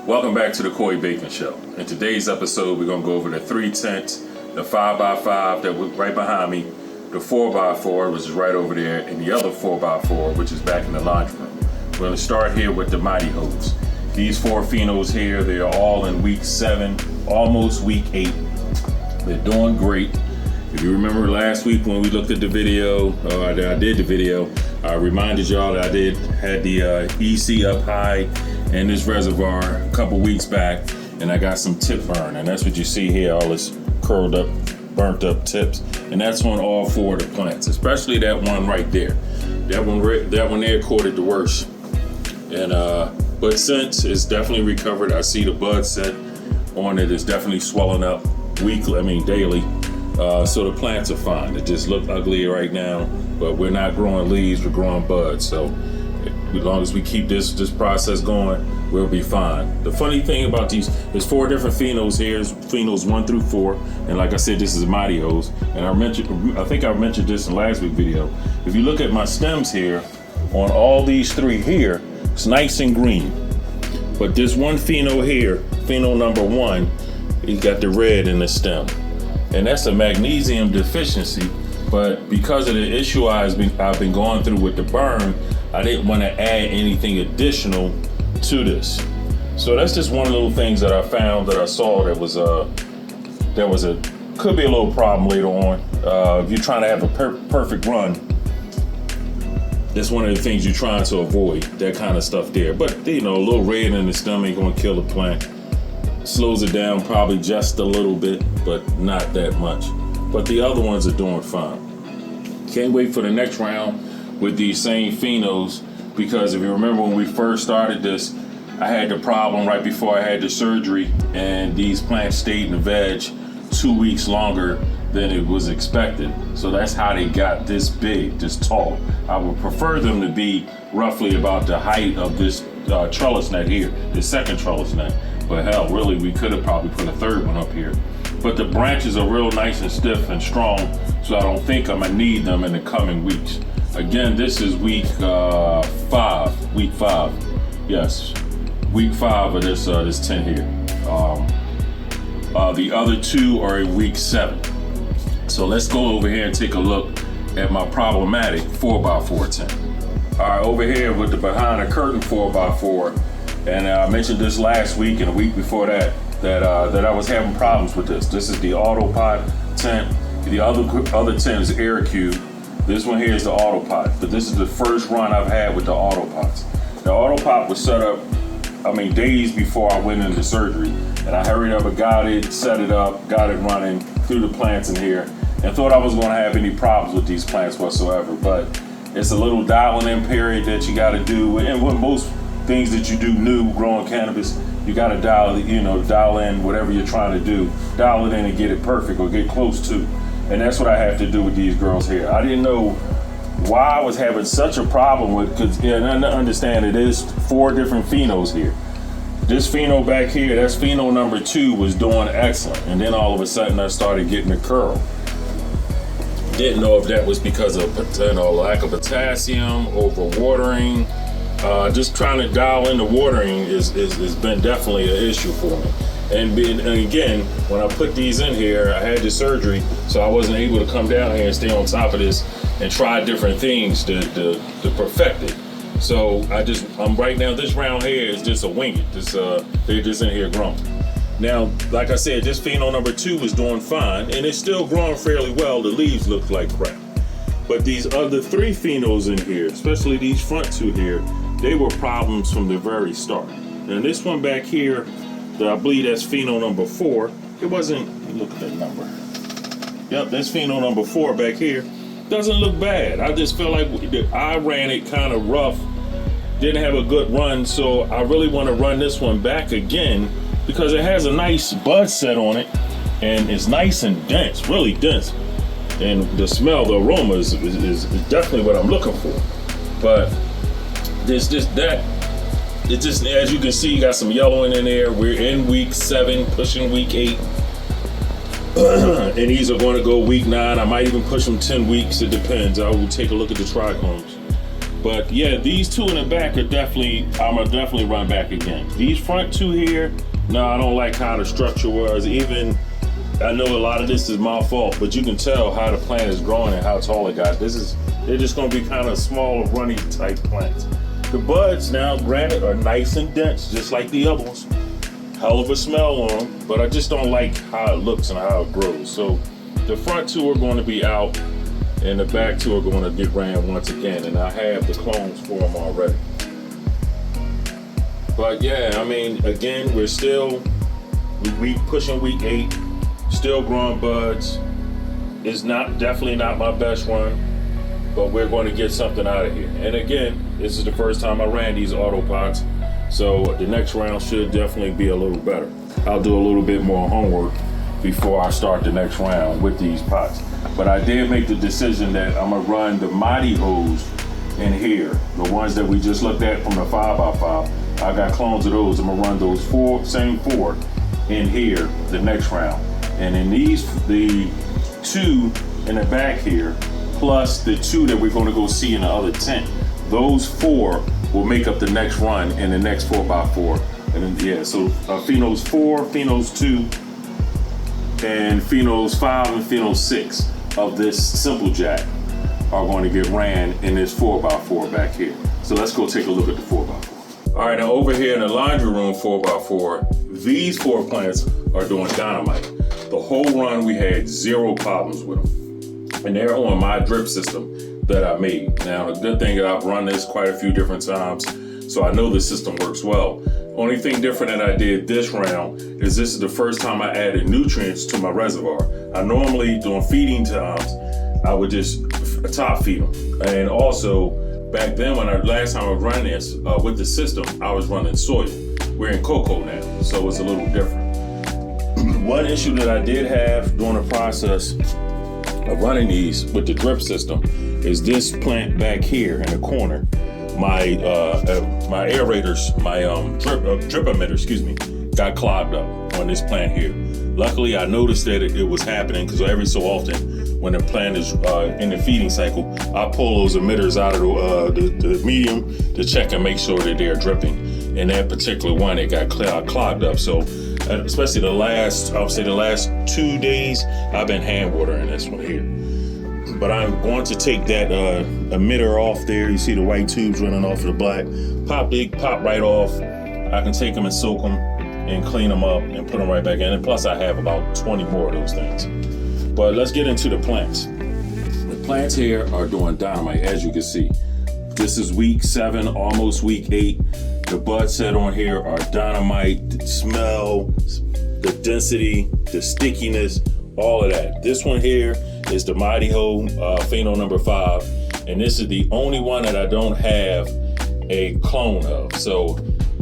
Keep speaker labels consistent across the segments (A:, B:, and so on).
A: Welcome back to the Coy Bak'n Show. In today's episode, we're going to go over the 3 tents, the 5x5 that was right behind me, the 4x4, which is right over there, and the other 4x4, which is back in the laundry room. We're going to start here with the Mighty Hose. These 4 phenos here, they are all in week 7, almost week 8. They're doing great. If you remember last week when we looked at the video, I did the video, I reminded y'all that I had the EC up high in this reservoir a couple weeks back, and I got some tip burn, and that's what you see here, all this curled up, burnt up tips, and that's on all 4 of the plants, especially that one right there. That one there caught it the worst, and but since it's definitely recovered, I see the bud set on it is definitely swelling up daily. So the plants are fine. It just look ugly right now, but we're not growing leaves, we're growing buds. So as long as we keep this process going, we'll be fine. The funny thing about these, there's 4 different phenos here, phenos 1 through 4, and like I said, this is a Mighty Hose. And I think I mentioned this in last week's video. If you look at my stems here, on all these 3 here, it's nice and green. But this one pheno here, pheno number 1, he's got the red in the stem. And that's a magnesium deficiency, but because of the issue I've been going through with the burn, I didn't want to add anything additional to this. So that's just one of the little things that I found that I saw that could be a little problem later on. If you're trying to have a perfect run, that's one of the things you're trying to avoid, that kind of stuff there. But a little red in the stem ain't gonna kill the plant. Slows it down probably just a little bit, but not that much. But the other ones are doing fine. Can't wait for the next round with these same phenos, because if you remember when we first started this, I had the problem right before I had the surgery, and these plants stayed in the veg 2 weeks longer than it was expected. So that's how they got this big, this tall. I would prefer them to be roughly about the height of this trellis net here, the second trellis net. But hell, really, we could have probably put a third one up here. But the branches are real nice and stiff and strong, so I don't think I'm gonna need them in the coming weeks. Again, this is week 5. Week 5, yes, week 5 of this tent here. The other 2 are in week 7. So let's go over here and take a look at my problematic 4x4 tent. All right, over here with the behind the curtain 4x4. And I mentioned this last week and a week before that I was having problems with this. This is the Autopot tent. The other tent is AirCube. This one here is the Autopot. But this is the first run I've had with the Autopots. The Autopot was set up, days before I went into surgery. And I hurried up and got it, set it up, got it running, threw the plants in here, and thought I was going to have any problems with these plants whatsoever. But it's a little dialing in period that you got to do. And with most things that you do new growing cannabis, you got to dial in whatever you're trying to do, dial it in and get it perfect or get close to. And that's what I have to do with these girls here. I didn't know why I was having such a problem with, because I understand it is 4 different phenos here. This pheno back here, that's pheno number 2, was doing excellent. And then all of a sudden I started getting a curl. Didn't know if that was because of lack of potassium, overwatering. Just trying to dial in the watering has been definitely an issue for me. And again, when I put these in here, I had the surgery, so I wasn't able to come down here and stay on top of this and try different things to perfect it. So I'm right now, this round here is just a wing it. They're just in here growing. Now, like I said, this pheno number 2 is doing fine, and it's still growing fairly well. The leaves look like crap. But these other 3 phenos in here, especially these front 2 here, they were problems from the very start. And this one back here, I believe that's pheno number 4. It wasn't, look at that number. Yep, that's pheno number 4 back here. Doesn't look bad. I just feel like I ran it kind of rough. Didn't have a good run, so I really want to run this one back again because it has a nice bud set on it, and it's nice and dense, really dense. And the smell, the aroma is definitely what I'm looking for. But there's just that. It just, as you can see, got some yellowing in there. We're in week 7, pushing week 8. And these are going to go week 9. I might even push them 10 weeks. It depends. I will take a look at the trichomes. But yeah, these two in the back I'm gonna definitely run back again. These front two here, no, I don't like how the structure was. Even, I know a lot of this is my fault, but you can tell how the plant is growing and how tall it got. They're just gonna be kind of small, runny type plants. The buds now, granted, are nice and dense, just like the other ones. Hell of a smell on them, but I just don't like how it looks and how it grows. So the front two are going to be out, and the back two are going to get ran once again, and I have the clones for them already. But yeah, I mean, again, we're still pushing week 8, still growing buds. It's definitely not my best run, but we're going to get something out of here. And again, this is the first time I ran these Autopots, so the next round should definitely be a little better. I'll do a little bit more homework before I start the next round with these pots. But I did make the decision that I'm gonna run the Mighty Hose in here, the ones that we just looked at from the 5x5. I got clones of those. I'm gonna run those same four in here the next round. And in these, the 2 in the back here, plus the 2 that we're gonna go see in the other tent, those 4 will make up the next run in the next 4x4. And then, yeah, so Phenos 4, Phenos 2, and Phenos 5 and Phenos 6 of this simple jack are going to get ran in this 4x4 back here. So let's go take a look at the 4x4. All right, now over here in the laundry room 4x4, these 4 plants are doing dynamite. The whole run we had 0 problems with them. And they're on my drip system that I made. Now, the good thing is I've run this quite a few different times, so I know the system works well. Only thing different that I did this round is this is the first time I added nutrients to my reservoir. I normally, during feeding times, I would just top feed them. And also, back then when last time I was running this with the system, I was running soil. We're in cocoa now, so it's a little different. One issue that I did have during the process of running these with the drip system is this plant back here in the corner. My aerators, my drip emitter, got clogged up on this plant here. Luckily, I noticed that it was happening because every so often, when the plant is in the feeding cycle, I pull those emitters out of the medium to check and make sure that they're dripping. And that particular one, it got clogged up. So, especially the last 2 days, I've been hand watering this one here. But I'm going to take that emitter off there. You see the white tubes running off of the black. Pop right off. I can take them and soak them and clean them up and put them right back in. And plus I have about 20 more of those things. But let's get into the plants. The plants here are doing dynamite, as you can see. This is week 7, almost week 8. The bud set on here are dynamite. The smell, the density, the stickiness, all of that. This one here is the Mighty Ho Pheno number 5, and this is the only one that I don't have a clone of. So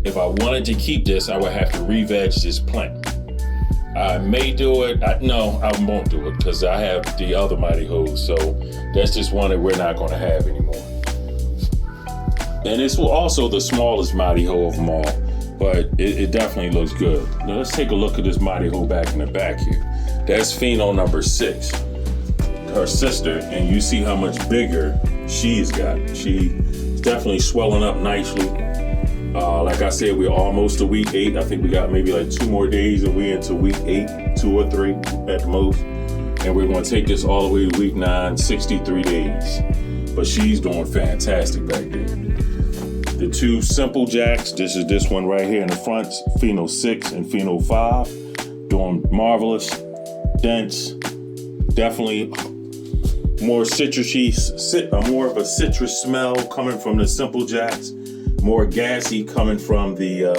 A: if I wanted to keep this, I would have to re-veg this plant. I may do it. No, I won't do it because I have the other Mighty Hoes. So that's just one that we're not going to have anymore. And it's also the smallest Mighty Ho of them all, but it definitely looks good. Now let's take a look at this Mighty Ho back in the back here. That's Pheno number 6, her sister, and you see how much bigger she's got. She's definitely swelling up nicely. Like I said, we're almost to week 8. I think we got maybe like 2 more days and we're into week 8, 2 or 3 at the most. And we're going to take this all the way to week 9, 63 days. But she's doing fantastic back there. The 2 simple jacks, this is this one right here in the front, Pheno 6 and Pheno 5, doing marvelous, dense, definitely more citrusy, more of a citrus smell coming from the simple jacks, more gassy coming from the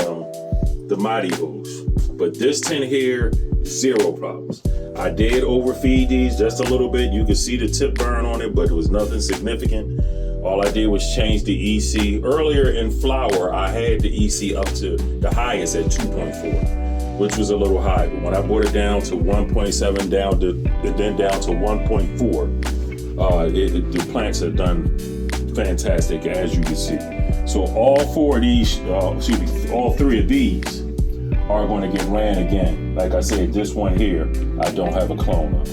A: Mighty Hoes. But this tin here, 0 problems. I did overfeed these just a little bit. You can see the tip burn on it, but it was nothing significant. All I did was change the EC. Earlier in flower, I had the EC up to the highest at 2.4, which was a little high. But when I brought it down to 1.7, down to 1.4, the plants have done fantastic, as you can see. So all 4 of these, all 3 of these are going to get ran again. Like I said, this one here, I don't have a clone of.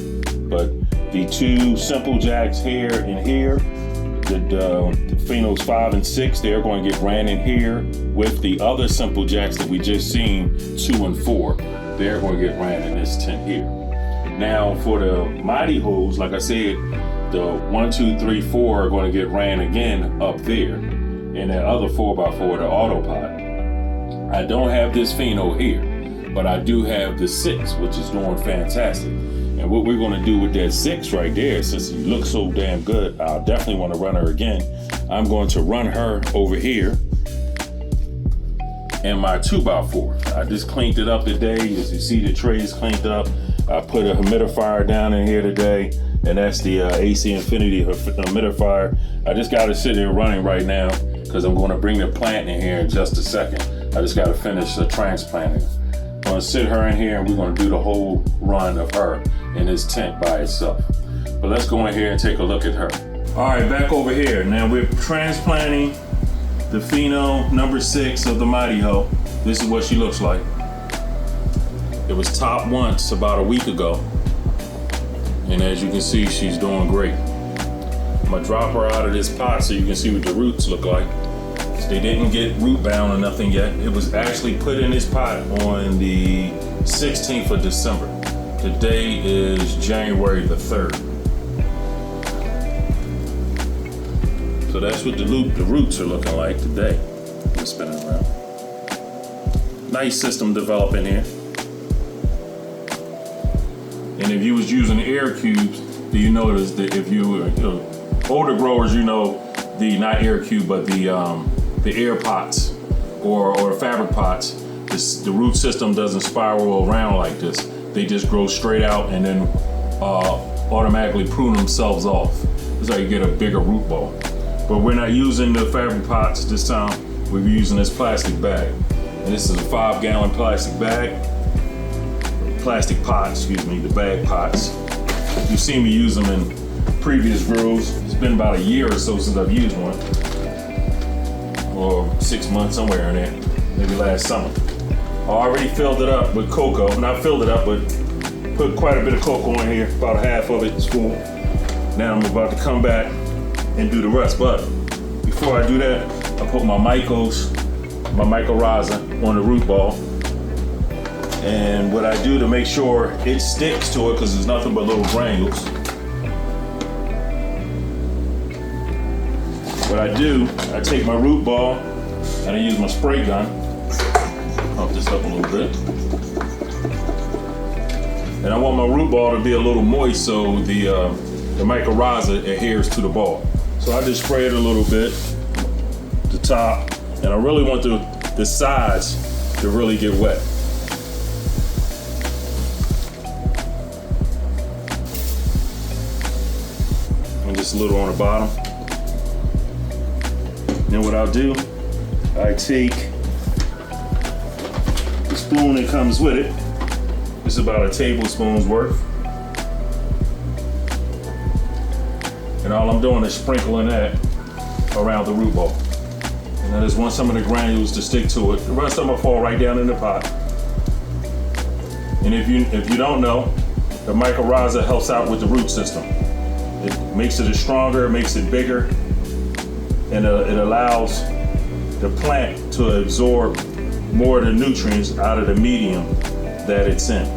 A: But the 2 simple jacks here and here, the phenos 5 and 6, they're going to get ran in here with the other simple jacks that we just seen, 2 and 4. They're going to get ran in this tent here. Now for the mighty hose, like I said, the 1, 2, 3, 4 are going to get ran again up there. And the other 4x4, the Autopot. I don't have this pheno here, but I do have the 6, which is doing fantastic. And what we're going to do with that 6 right there, since it looks so damn good, I'll definitely want to run her again. I'm going to run her over here in my 2x4. I just cleaned it up today. As you see, the tray is cleaned up. I put a humidifier down in here today, and that's the AC Infinity humidifier. I just got it sitting here running right now because I'm going to bring the plant in here in just a second. I just got to finish the transplanting. I'm going to sit her in here, and we're going to do the whole run of her in this tent by itself. But let's go in here and take a look at her. All right, back over here. Now we're transplanting the pheno number 6 of the Mighty Hoe. This is what she looks like. It was topped once about a week ago. And as you can see, she's doing great. I'm gonna drop her out of this pot so you can see what the roots look like. They didn't get root bound or nothing yet. It was actually put in this pot on the 16th of December. Today is January the 3rd. So that's what the roots are looking like today. I'm spinning around. Nice system developing here. And if you was using AirCubes, do you notice that if you older growers, you know the not AirCube but the air pots or fabric pots, the root system doesn't spiral around like this. They just grow straight out and then automatically prune themselves off. That's how you get a bigger root ball. But we're not using the fabric pots this time. We're using this plastic bag. And this is a 5-gallon plastic bag. Plastic pot, excuse me, the bag pots. You've seen me use them in previous grows. It's been about a year or so since I've used one. Or 6 months, somewhere in there. Maybe last summer. I already filled it up with cocoa. Not filled it up, but put quite a bit of cocoa in here. About half of it is full. Now I'm about to come back and do the rest. But before I do that, I put my mycorrhiza on the root ball. And what I do to make sure it sticks to it, because it's nothing but little granules. What I do, I take my root ball and I use my spray gun. Pump this up a little bit. And I want my root ball to be a little moist so the mycorrhiza adheres to the ball. So I just spray it a little bit, the top, and I really want the sides to really get wet. And just a little on the bottom. Then what I'll do, I take the spoon that comes with it. It's about a tablespoon's worth. And all I'm doing is sprinkling that around the root ball. And I just want some of the granules to stick to it. The rest of them will fall right down in the pot. And if you don't know, the mycorrhiza helps out with the root system. It makes it stronger, it makes it bigger, and it allows the plant to absorb more of the nutrients out of the medium that it's in.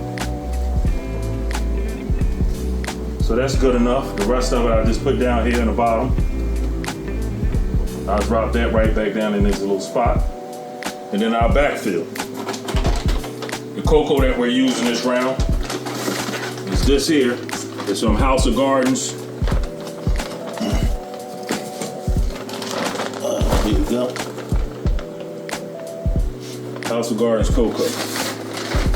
A: So that's good enough. The rest of it I just put down here in the bottom. I'll drop that right back down in this little spot. And then I'll backfill. The cocoa that we're using this round is this here. It's from House of Gardens. Here we go. House of Gardens cocoa.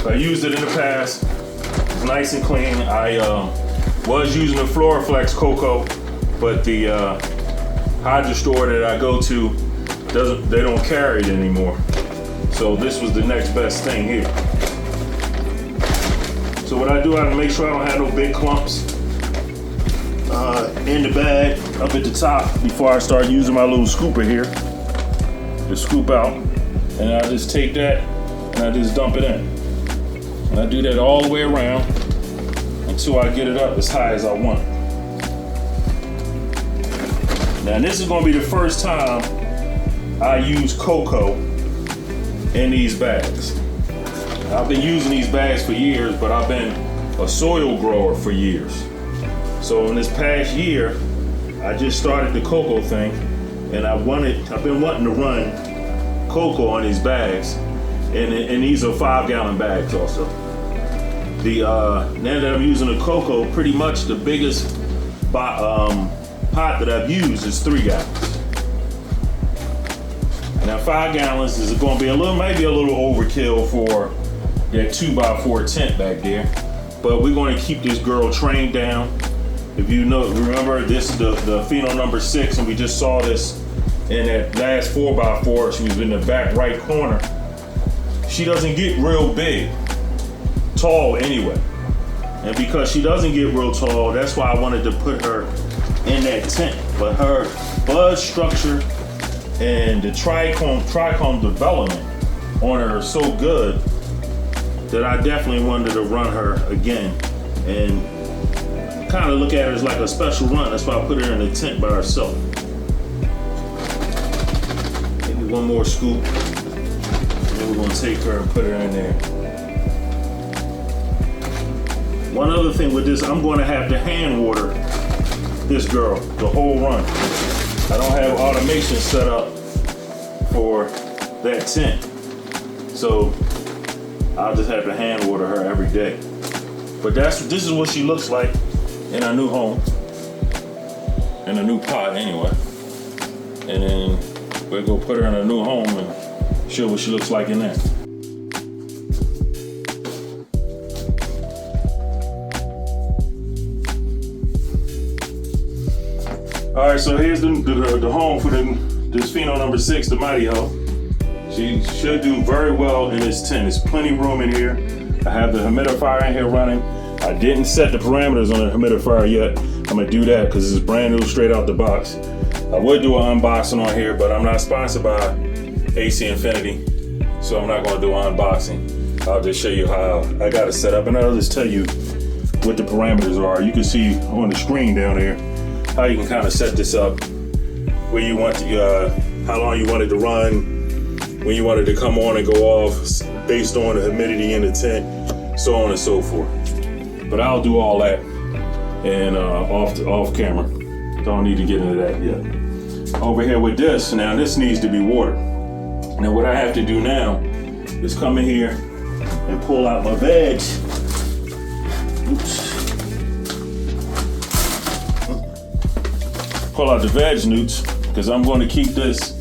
A: I used it in the past. It's nice and clean. I was using the Floraflex cocoa, but the hydro store that I go to they don't carry it anymore. So this was the next best thing here. So what I do, I make sure I don't have no big clumps in the bag up at the top before I start using my little scooper here to scoop out. And I just take that and I just dump it in. And I do that all the way around until I get it up as high as I want. Now this is gonna be the first time I use cocoa in these bags. I've been using these bags for years, but I've been a soil grower for years. So in this past year, I just started the cocoa thing, and I've been wanting to run cocoa on these bags, and these are 5-gallon bags also. Now that I'm using the cocoa, pretty much the biggest pot that I've used is 3 gallons. Now 5 gallons is going to be maybe a little overkill for that 2x4 tent back there, but we're going to keep this girl trained down. If you remember, this is the pheno number 6, and we just saw this in that last 4x4. She was in the back right corner. She doesn't get real big, tall anyway. And because she doesn't get real tall, that's why I wanted to put her in that tent. But her bud structure and the trichome development on her is so good that I definitely wanted to run her again and kind of look at her as like a special run. That's why I put her in the tent by herself. Maybe one more scoop, and then we're gonna take her and put her in there. One other thing with this, I'm gonna have to hand water this girl the whole run. I don't have automation set up for that tent, so I'll just have to hand water her every day. But this is what she looks like in our new home, in a new pot anyway. And then we'll go put her in a new home and show what she looks like in that. All right, so here's the home for this pheno number 6, the Mighty Hoe. She should do very well in this tent. There's plenty of room in here. I have the humidifier in here running. I didn't set the parameters on the humidifier yet. I'm gonna do that because it's brand new, straight out the box. I would do an unboxing on here, but I'm not sponsored by AC Infinity, so I'm not gonna do an unboxing. I'll just show you how I got it set up, and I'll just tell you what the parameters are. You can see on the screen down there how you can kind of set this up, where you want to, how long you want it to run, when you want it to come on and go off, based on the humidity in the tent, so on and so forth. But I'll do all that and off camera. Don't need to get into that yet. Over here with this, now this needs to be watered. Now what I have to do now is come in here and pull out my veg. Oops. Pull out the veg newts, because I'm going to keep this.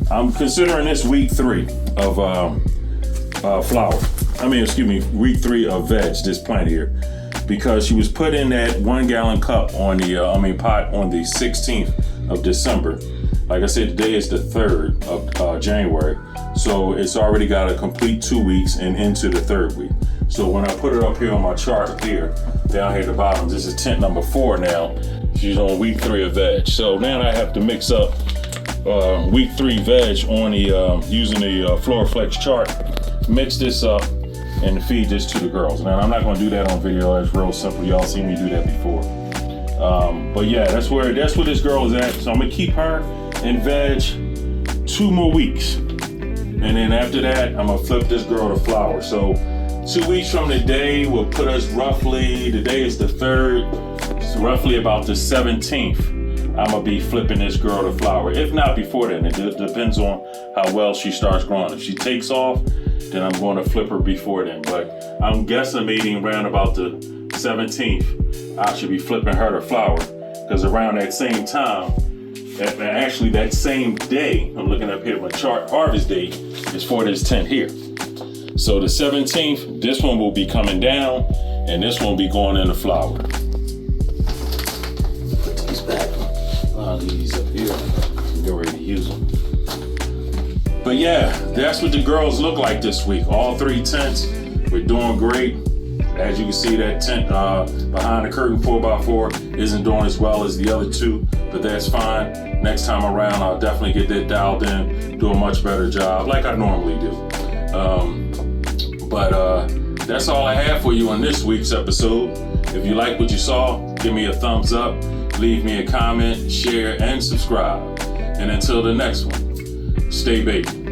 A: I'm considering this week 3 of flower. Week 3 of veg, this plant here. Because she was put in that 1 gallon cup on the pot on the 16th of December. Like I said, today is the 3rd of January, so it's already got a complete 2 weeks and into the 3rd week. So when I put it up here on my chart here, down here at the bottom, this is tent number 4 now. She's on week 3 of veg. So now I have to mix up week 3 veg on the using the FloraFlex chart. Mix this up and feed this to the girls. Now I'm not going to do that on video. It's real simple. Y'all seen me do that before. But yeah, that's where this girl is at. So I'm gonna keep her in veg 2 more weeks, and then after that I'm gonna flip this girl to flower. So 2 weeks from today will put us roughly, today is the 3rd, so roughly about the 17th. I'm gonna be flipping this girl to flower. If not before then, it depends on how well she starts growing. If she takes off, then I'm going to flip her before then. But I'm guesstimating around about the 17th, I should be flipping her to flower, because around that same time, actually that same day, I'm looking up here, my chart harvest date is for this tent here. So the 17th, this one will be coming down, and this one will be going into flower. Put these back. A lot of these up here. Get ready to use them. But yeah, that's what the girls look like this week. All 3 tents, we're doing great. As you can see, that tent behind the curtain 4x4 isn't doing as well as the other 2, but that's fine. Next time around, I'll definitely get that dialed in, do a much better job like I normally do. But that's all I have for you on this week's episode. If you like what you saw, give me a thumbs up. Leave me a comment, share, and subscribe. And until the next one, stay baked.